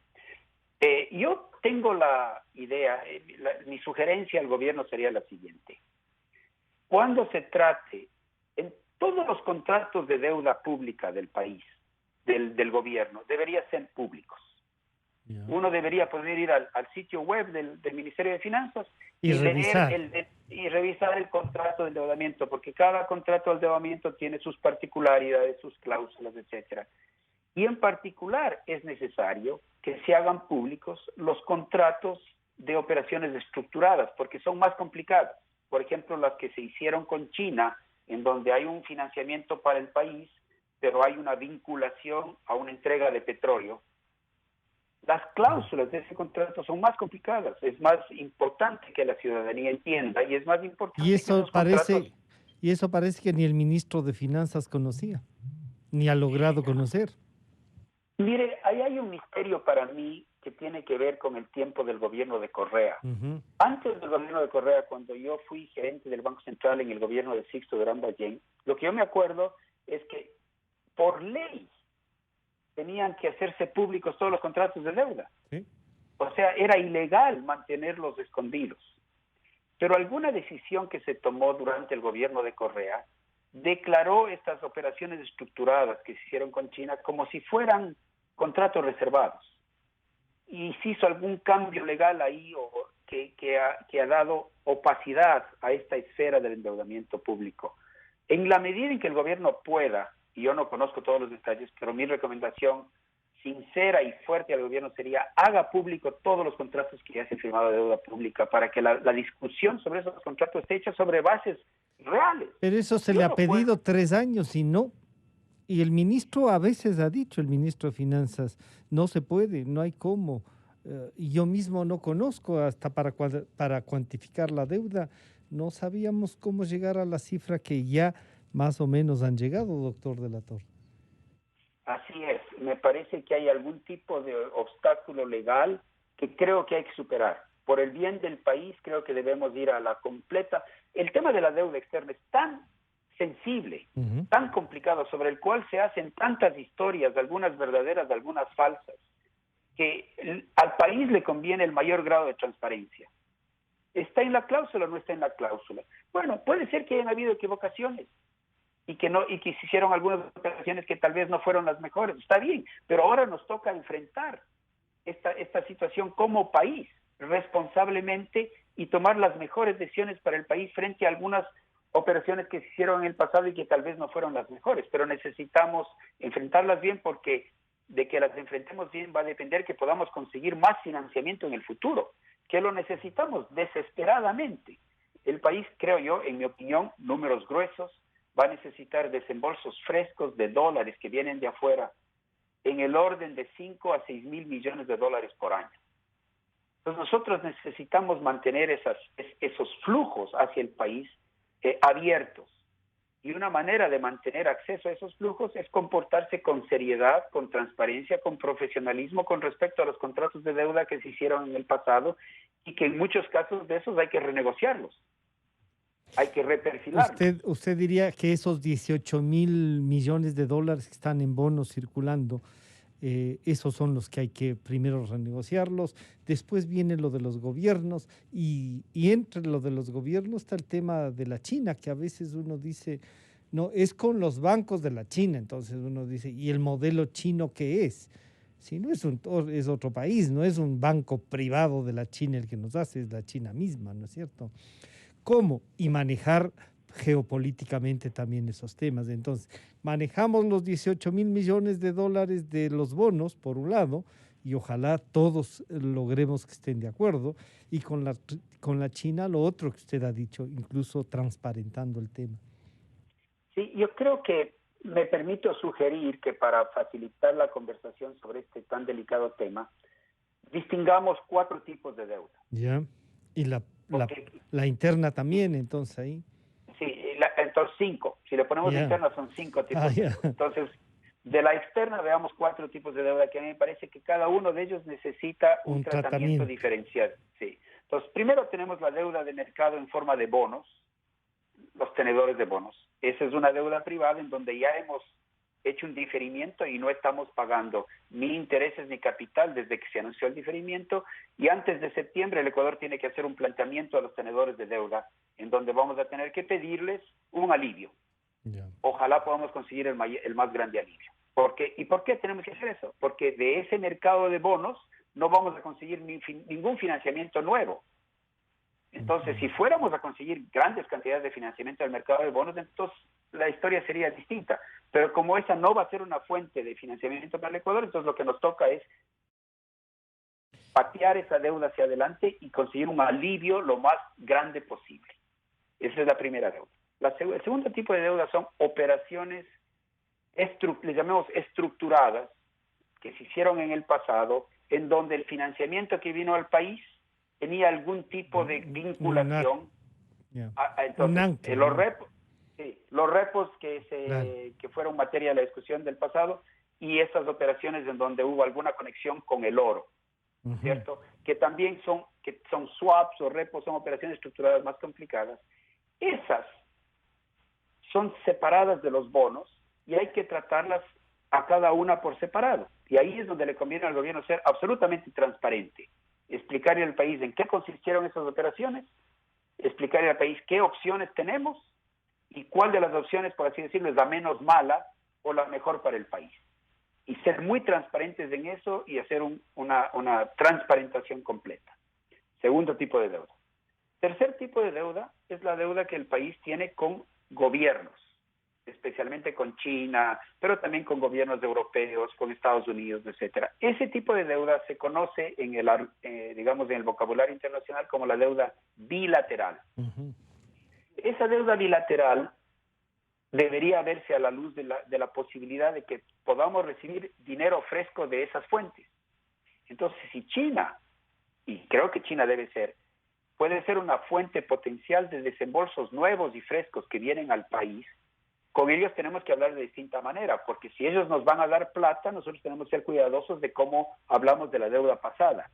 Yo tengo la idea, mi sugerencia al gobierno sería la siguiente. Cuando se trate, en todos los contratos de deuda pública del país, del gobierno, deberían ser públicos. Uno debería poder ir al sitio web del Ministerio de Finanzas y revisar el contrato de endeudamiento, porque cada contrato de endeudamiento tiene sus particularidades, sus cláusulas, etcétera. Y en particular es necesario que se hagan públicos los contratos de operaciones estructuradas, porque son más complicadas. Por ejemplo, las que se hicieron con China, en donde hay un financiamiento para el país, pero hay una vinculación a una entrega de petróleo. Las cláusulas de ese contrato son más complicadas, es más importante que la ciudadanía entienda y es más importante Y que eso esos contratos. parece que ni el ministro de Finanzas conocía, ni ha logrado conocer. Mire, ahí hay un misterio para mí que tiene que ver con el tiempo del gobierno de Correa. Ujú. Antes del gobierno de Correa, cuando yo fui gerente del Banco Central en el gobierno de Sixto Durán Ballén, lo que yo me acuerdo es que por ley tenían que hacerse públicos todos los contratos de deuda. Sí. O sea, era ilegal mantenerlos escondidos. Pero alguna decisión que se tomó durante el gobierno de Correa declaró estas operaciones estructuradas que se hicieron con China como si fueran contratos reservados. Y se hizo algún cambio legal ahí que ha dado opacidad a esta esfera del endeudamiento público. En la medida en que el gobierno pueda, y yo no conozco todos los detalles, pero mi recomendación sincera y fuerte al gobierno sería haga público todos los contratos que ya se han firmado de deuda pública para que la discusión sobre esos contratos esté hecha sobre bases reales. Pero eso se Yo le ha no puedo. pedido 3 años y no. Y el ministro a veces ha dicho, el ministro de Finanzas, no se puede, no hay cómo. Y yo mismo no conozco hasta para cuantificar la deuda. No sabíamos cómo llegar a la cifra que ya más o menos han llegado, doctor de la Torre. Así es, me parece que hay algún tipo de obstáculo legal que creo que hay que superar. Por el bien del país creo que debemos ir a la completa. El tema de la deuda externa es tan sensible, Ujú. tan complicado, sobre el cual se hacen tantas historias, algunas verdaderas, algunas falsas, que al país le conviene el mayor grado de transparencia. ¿Está en la cláusula o no está en la cláusula? Bueno, puede ser que hayan habido equivocaciones y que se hicieron algunas operaciones que tal vez no fueron las mejores. Está bien, pero ahora nos toca enfrentar esta situación como país responsablemente y tomar las mejores decisiones para el país frente a algunas operaciones que se hicieron en el pasado y que tal vez no fueron las mejores, pero necesitamos enfrentarlas bien porque de que las enfrentemos bien va a depender que podamos conseguir más financiamiento en el futuro, que lo necesitamos desesperadamente. El país, creo yo, en mi opinión, números gruesos, va a necesitar desembolsos frescos de dólares que vienen de afuera en el orden de 5 a 6 mil millones de dólares por año. Entonces nosotros necesitamos mantener esos flujos hacia el país abiertos. Y una manera de mantener acceso a esos flujos es comportarse con seriedad, con transparencia, con profesionalismo con respecto a los contratos de deuda que se hicieron en el pasado y que en muchos casos de esos hay que renegociarlos. Hay que reperfilarlos. Usted diría que esos 18.000 millones de dólares que están en bonos circulando, esos son los que hay que primero renegociarlos, después viene lo de los gobiernos y entre lo de los gobiernos está el tema de la China, que a veces uno dice, no, es con los bancos de la China, entonces uno dice, ¿y el modelo chino qué es? Si no es es otro país, no es un banco privado de la China el que nos hace, es la China misma, ¿no es cierto? ¿Cómo? Y manejar geopolíticamente también esos temas. Entonces, manejamos los 18.000 millones de dólares de los bonos, por un lado, y ojalá todos logremos que estén de acuerdo, y con la China lo otro que usted ha dicho, incluso transparentando el tema. Sí, yo creo que me permito sugerir que para facilitar la conversación sobre este tan delicado tema, distingamos 4 tipos de deuda. ¿Ya? Y Porque, la interna también, entonces ahí. sí, entonces 5. Si le ponemos Ya. interna son 5 Ah, tipos de ya. deuda. Entonces, de la externa veamos 4 tipos de deuda que a mí me parece que cada uno de ellos necesita un Un tratamiento tratamiento. diferencial. Sí. Entonces, primero tenemos la deuda de mercado en forma de bonos, los tenedores de bonos. Esa es una deuda privada en donde ya hemos hecho un diferimiento y no estamos pagando ni intereses ni capital desde que se anunció el diferimiento, y antes de septiembre el Ecuador tiene que hacer un planteamiento a los tenedores de deuda en donde vamos a tener que pedirles un alivio. Ya. Ojalá podamos conseguir el más grande alivio. ¿Y por qué tenemos que hacer eso? Porque de ese mercado de bonos no vamos a conseguir ningún financiamiento nuevo. Entonces, si fuéramos a conseguir grandes cantidades de financiamiento del mercado de bonos, entonces la historia sería distinta. Pero como esa no va a ser una fuente de financiamiento para el Ecuador, entonces lo que nos toca es patear esa deuda hacia adelante y conseguir un alivio lo más grande posible. Esa es la primera deuda. El segundo tipo de deuda son operaciones, les llamamos estructuradas, que se hicieron en el pasado en donde entonces tenía algún tipo de vinculación. Entonces, los repos que fueron materia de la discusión del pasado y esas operaciones en donde hubo alguna conexión con el oro, ¿cierto? Que también son swaps o repos, son operaciones estructuradas más complicadas. Esas son separadas de los bonos y hay que tratarlas a cada una por separado. Y ahí es donde le conviene al gobierno ser absolutamente transparente, explicarle al país en qué consistieron esas operaciones, explicarle al país qué opciones tenemos y cuál de las opciones, por así decirlo, es la menos mala o la mejor para el país. Y ser muy transparentes en eso y hacer una transparentación completa. Segundo tipo de deuda. Tercer tipo de deuda es la deuda que el país tiene con gobiernos, especialmente con China, pero también con gobiernos europeos, con Estados Unidos, etcétera. Ese tipo de deuda se conoce en el vocabulario internacional como la deuda bilateral. Esa deuda bilateral debería verse a la luz de la posibilidad de que podamos recibir dinero fresco de esas fuentes. Entonces, si China, y creo que China puede ser una fuente potencial de desembolsos nuevos y frescos que vienen al país, con ellos tenemos que hablar de distinta manera, porque si ellos nos van a dar plata, nosotros tenemos que ser cuidadosos de cómo hablamos de la deuda pasada.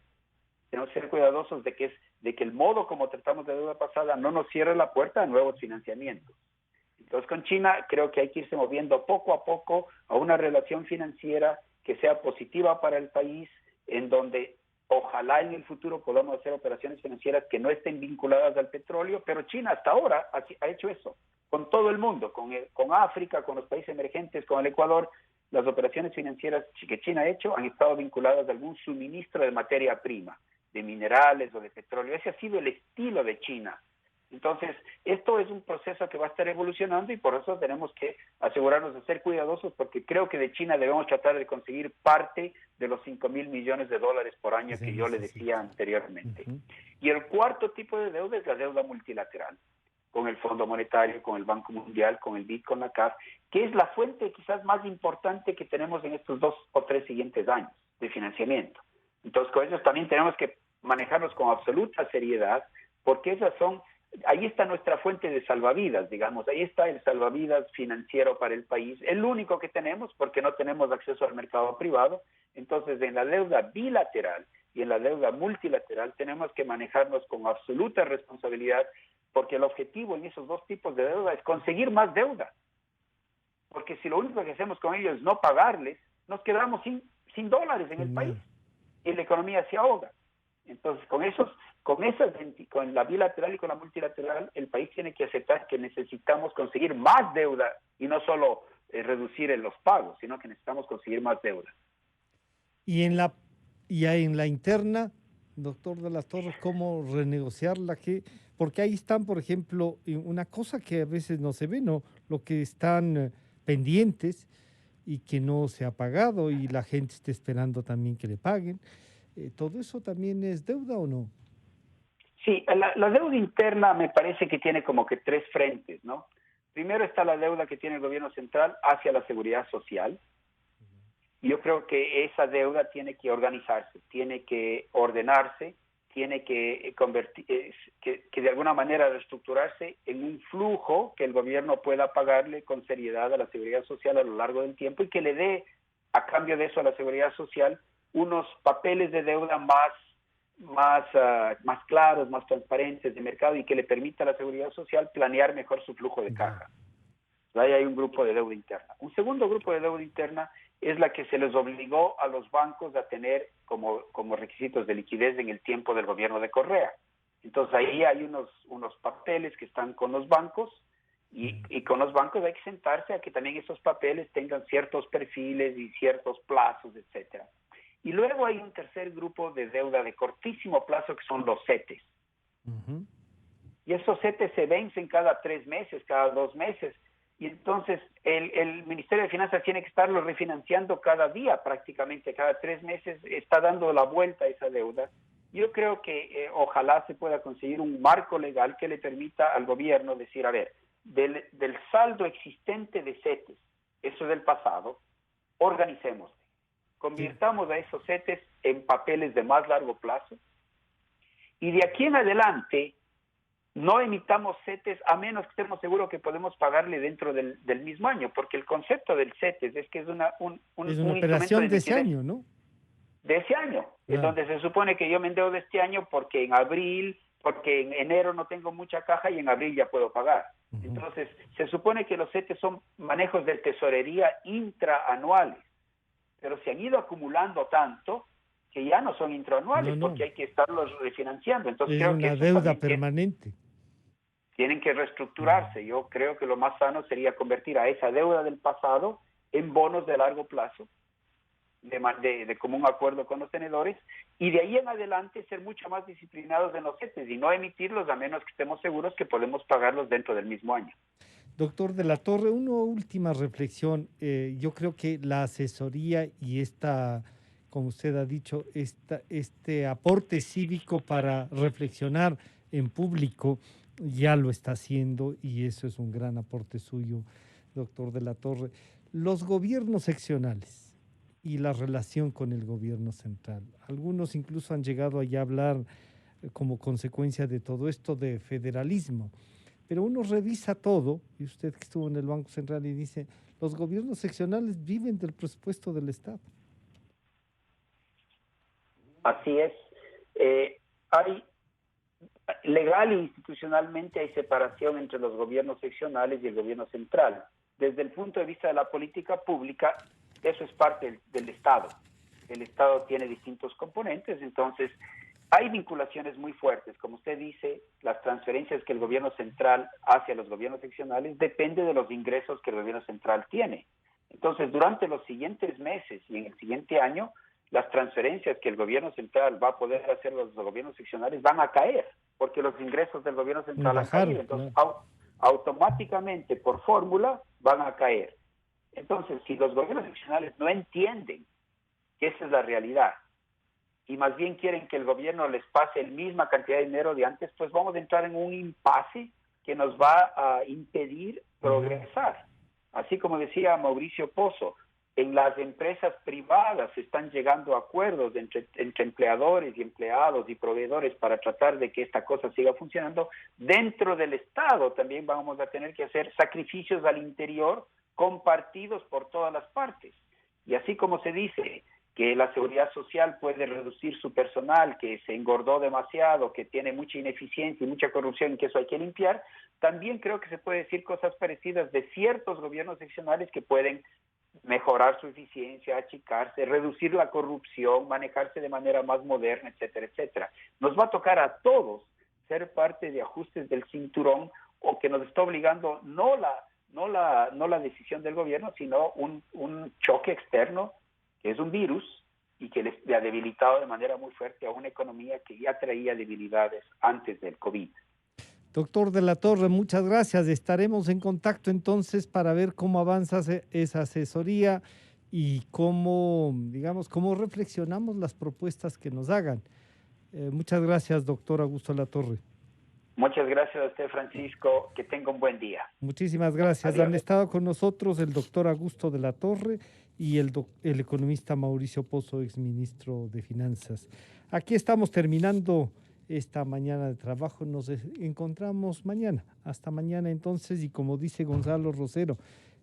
Tenemos que ser cuidadosos de que el modo como tratamos de deuda pasada no nos cierre la puerta a nuevos financiamientos. Entonces, con China creo que hay que irse moviendo poco a poco a una relación financiera que sea positiva para el país, en donde ojalá en el futuro podamos hacer operaciones financieras que no estén vinculadas al petróleo, pero China hasta ahora ha hecho eso con todo el mundo, con África, con los países emergentes, con el Ecuador. Las operaciones financieras que China ha hecho han estado vinculadas a algún suministro de materia prima, de minerales o de petróleo. Ese ha sido el estilo de China. Entonces, esto es un proceso que va a estar evolucionando y por eso tenemos que asegurarnos de ser cuidadosos, porque creo que de China debemos tratar de conseguir parte de los $5,000 millones por año que yo le decía anteriormente. Y el cuarto tipo de deuda es la deuda multilateral, con el Fondo Monetario, con el Banco Mundial, con el BID, con la CAF, que es la fuente quizás más importante que tenemos en estos 2 o 3 siguientes años de financiamiento. Entonces, con ellos también tenemos que manejarnos con absoluta seriedad, porque ahí está nuestra fuente de salvavidas, digamos, ahí está el salvavidas financiero para el país, el único que tenemos porque no tenemos acceso al mercado privado. Entonces, en la deuda bilateral y en la deuda multilateral tenemos que manejarnos con absoluta responsabilidad, porque el objetivo en esos dos tipos de deuda es conseguir más deuda. Porque si lo único que hacemos con ellos es no pagarles, nos quedamos sin dólares en el país y la economía se ahoga. Entonces, con la bilateral y con la multilateral, el país tiene que aceptar que necesitamos conseguir más deuda y no solo reducir en los pagos, sino que necesitamos conseguir más deuda. Y en la interna, doctor de las Torres, ¿cómo renegociarla? Porque ahí están, por ejemplo, una cosa que a veces no se ve, ¿no? Lo que están pendientes y que no se ha pagado y la gente está esperando también que le paguen. ¿Todo eso también es deuda o no? Sí, la deuda interna me parece que tiene como que 3 frentes, ¿no? Primero está la deuda que tiene el gobierno central hacia la seguridad social. Yo creo que esa deuda tiene que organizarse, tiene que ordenarse, tiene que que de alguna manera reestructurarse en un flujo que el gobierno pueda pagarle con seriedad a la seguridad social a lo largo del tiempo y que le dé, a cambio de eso, a la seguridad social unos papeles de deuda más claros, más transparentes de mercado y que le permita a la seguridad social planear mejor su flujo de caja. Ahí hay un grupo de deuda interna. Un segundo grupo de deuda interna es la que se les obligó a los bancos a tener como requisitos de liquidez en el tiempo del gobierno de Correa. Entonces ahí hay unos papeles que están con los bancos y con los bancos hay que sentarse a que también esos papeles tengan ciertos perfiles y ciertos plazos, etcétera. Y luego hay un tercer grupo de deuda de cortísimo plazo que son los CETES. Y esos CETES se vencen cada 3 meses, cada 2 meses. Y entonces el Ministerio de Finanzas tiene que estarlo refinanciando cada día prácticamente, cada 3 meses está dando la vuelta a esa deuda. Yo creo que ojalá se pueda conseguir un marco legal que le permita al gobierno decir, a ver, del saldo existente de CETES, eso es del pasado, organicémoslo. convirtamos a esos CETES en papeles de más largo plazo y de aquí en adelante no emitamos CETES a menos que estemos seguros que podemos pagarle dentro del mismo año, porque el concepto del CETES es que es una operación de ese año, ¿no? De ese año, en donde se supone que yo me endeudo este año porque en enero no tengo mucha caja y en abril ya puedo pagar. Entonces, se supone que los CETES son manejos de tesorería intraanuales, pero se han ido acumulando tanto que ya no son intraanuales porque hay que estarlos refinanciando. Entonces, es una deuda permanente. Tienen que reestructurarse. Yo creo que lo más sano sería convertir a esa deuda del pasado en bonos de largo plazo, de común acuerdo con los tenedores, y de ahí en adelante ser mucho más disciplinados en los CETES y no emitirlos a menos que estemos seguros que podemos pagarlos dentro del mismo año. Doctor de la Torre, una última reflexión. Yo creo que la asesoría y como usted ha dicho, este aporte cívico para reflexionar en público ya lo está haciendo y eso es un gran aporte suyo, doctor de la Torre. Los gobiernos seccionales y la relación con el gobierno central. Algunos incluso han llegado allá a hablar como consecuencia de todo esto de federalismo. Pero uno revisa todo, y usted que estuvo en el Banco Central y dice, los gobiernos seccionales viven del presupuesto del Estado. Así es. Legal e institucionalmente hay separación entre los gobiernos seccionales y el gobierno central. Desde el punto de vista de la política pública, eso es parte del Estado. El Estado tiene distintos componentes, entonces hay vinculaciones muy fuertes. Como usted dice, las transferencias que el gobierno central hace a los gobiernos seccionales depende de los ingresos que el gobierno central tiene. Entonces, durante los siguientes meses y en el siguiente año, las transferencias que el gobierno central va a poder hacer a los gobiernos seccionales van a caer, porque los ingresos del gobierno central han caído. Entonces, automáticamente, por fórmula, van a caer. Entonces, si los gobiernos seccionales no entienden que esa es la realidad y más bien quieren que el gobierno les pase la misma cantidad de dinero de antes, pues vamos a entrar en un impasse que nos va a impedir progresar. Así como decía Mauricio Pozo, en las empresas privadas se están llegando a acuerdos entre empleadores y empleados y proveedores para tratar de que esta cosa siga funcionando. Dentro del Estado también vamos a tener que hacer sacrificios al interior compartidos por todas las partes. Y así como se dice que la seguridad social puede reducir su personal, que se engordó demasiado, que tiene mucha ineficiencia y mucha corrupción y que eso hay que limpiar, también creo que se puede decir cosas parecidas de ciertos gobiernos seccionales que pueden mejorar su eficiencia, achicarse, reducir la corrupción, manejarse de manera más moderna, etcétera, etcétera. Nos va a tocar a todos ser parte de ajustes del cinturón o que nos está obligando no la decisión del gobierno, sino un choque externo, que es un virus, y que le ha debilitado de manera muy fuerte a una economía que ya traía debilidades antes del COVID. Doctor de la Torre, muchas gracias. Estaremos en contacto entonces para ver cómo avanza esa asesoría y cómo reflexionamos las propuestas que nos hagan. Muchas gracias, doctor Augusto Latorre. Muchas gracias a usted, Francisco. Que tenga un buen día. Muchísimas gracias. Adiós. Han estado con nosotros el doctor Augusto de la Torre y el economista Mauricio Pozo, exministro de Finanzas. Aquí estamos terminando esta mañana de trabajo. Nos encontramos mañana. Hasta mañana entonces, y como dice Gonzalo Rosero,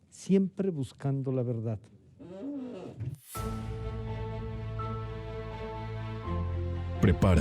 siempre buscando la verdad. Prepárate.